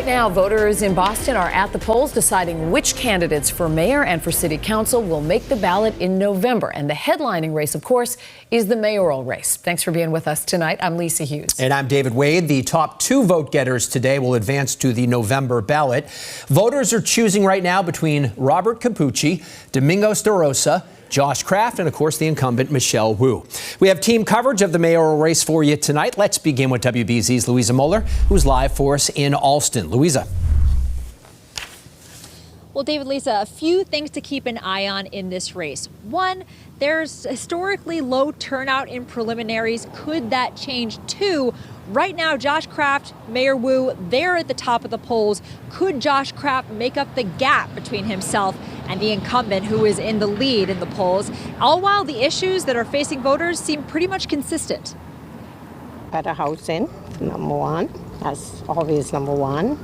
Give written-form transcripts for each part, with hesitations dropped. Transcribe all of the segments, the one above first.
now, voters in Boston are at the polls deciding which candidates for mayor and for city council will make the ballot in November. And the headlining race, of course, is the mayoral race. Thanks for being with us tonight. I'm Lisa Hughes. And I'm David Wade. The top two vote getters today will advance to the November ballot. Voters are choosing right now between Robert Cappucci, Domingos DaRosa, Josh Kraft, and of course the incumbent Michelle Wu. We have team coverage of the mayoral race for you tonight. Let's begin with WBZ's Louisa Moller, who's live for us in Alston. Louisa. Well, David, Lisa, a few things to keep an eye on in this race. One, there's historically low turnout in preliminaries. Could that change? Two, right now, Josh Kraft, Mayor Wu, they're at the top of the polls. Could Josh Kraft make up the gap between himself and the incumbent who is in the lead in the polls? All while the issues that are facing voters seem pretty much consistent. Better housing, number one. That's always number one.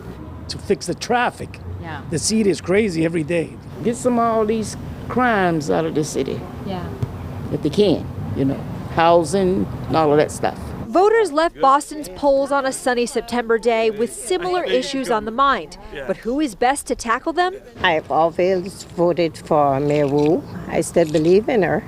To fix the traffic. Yeah. The city is crazy every day. Get some of all these crimes out of the city. Yeah. If they can, housing and all of that stuff. Voters left Boston's polls on a sunny September day with similar issues on the mind. But who is best to tackle them? I've always voted for Mayor Wu. I still believe in her,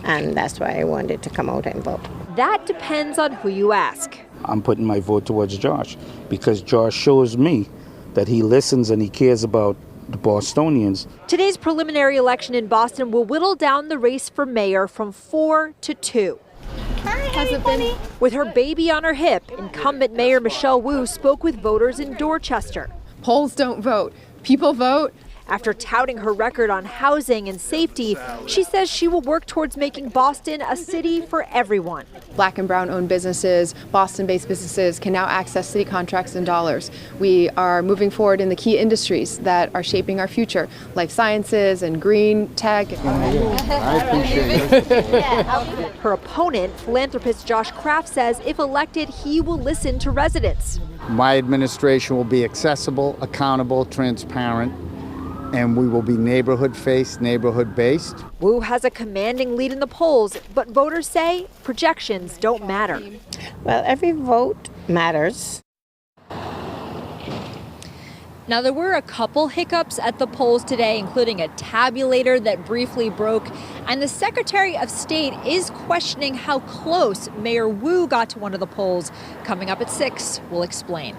and that's why I wanted to come out and vote. That depends on who you ask. I'm putting my vote towards Josh because Josh shows me that he listens and he cares about the Bostonians. Today's preliminary election in Boston will whittle down the race for mayor from 4 to 2. With her baby on her hip, incumbent Mayor Michelle Wu spoke with voters in Dorchester. Polls don't vote. People vote. After touting her record on housing and safety, she says she will work towards making Boston a city for everyone. Black and brown owned businesses, Boston-based businesses can now access city contracts and dollars. We are moving forward in the key industries that are shaping our future, life sciences and green tech. I appreciate it. Her opponent, philanthropist Josh Kraft, says if elected, he will listen to residents. My administration will be accessible, accountable, transparent, and we will be neighborhood-faced, neighborhood-based. Wu has a commanding lead in the polls, but voters say projections don't matter. Well, every vote matters. Now, there were a couple hiccups at the polls today, including a tabulator that briefly broke. And the Secretary of State is questioning how close Mayor Wu got to one of the polls. Coming up at 6, we'll explain.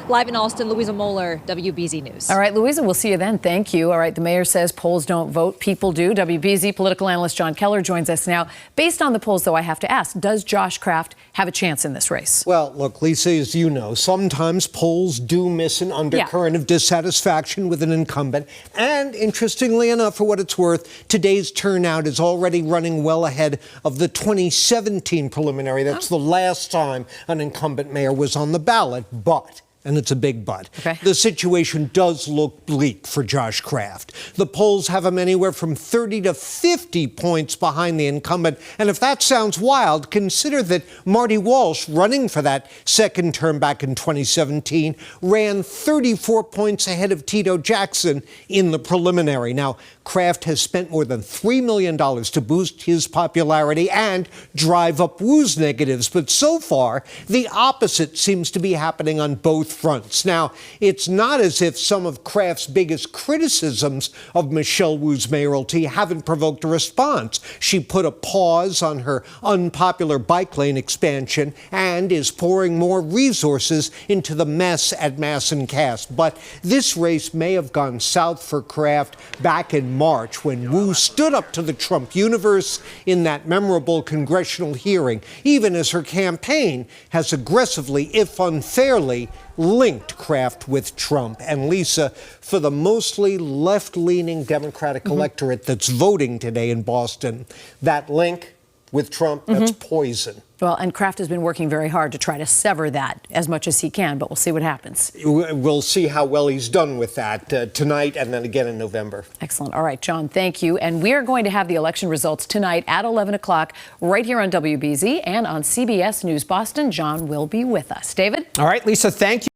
Live in Alston, Louisa Moller, WBZ News. All right, Louisa, we'll see you then. Thank you. All right, the mayor says polls don't vote, people do. WBZ political analyst John Keller joins us now. Based on the polls, though, I have to ask, does Josh Kraft have a chance in this race? Well, look, Lisa, as you know, sometimes polls do miss an undercurrent of dissatisfaction with an incumbent. And interestingly enough, for what it's worth, today's turnout is already running well ahead of the 2017 preliminary. That's the last time an incumbent mayor was on the ballot. But and it's a big but. Okay. The situation does look bleak for Josh Kraft. The polls have him anywhere from 30 to 50 points behind the incumbent. And if that sounds wild, consider that Marty Walsh, running for that second term back in 2017, ran 34 points ahead of Tito Jackson in the preliminary. Now, Kraft has spent more than $3 million to boost his popularity and drive up Wu's negatives. But so far, the opposite seems to be happening on both fronts. Now, it's not as if some of Kraft's biggest criticisms of Michelle Wu's mayoralty haven't provoked a response. She put a pause on her unpopular bike lane expansion and is pouring more resources into the mess at Mass and Cass. But this race may have gone south for Kraft back in March when Wu stood up to the Trump universe in that memorable congressional hearing, even as her campaign has aggressively, if unfairly, linked Kraft with Trump. And Lisa, for the mostly left-leaning Democratic electorate that's voting today in Boston, that link with Trump, that's poison. Well, and Kraft has been working very hard to try to sever that as much as he can, but we'll see what happens. We'll see how well he's done with that tonight and then again in November. Excellent. All right, John, thank you. And we are going to have the election results tonight at 11 o'clock right here on WBZ and on CBS News Boston. John will be with us. David? All right, Lisa, thank you.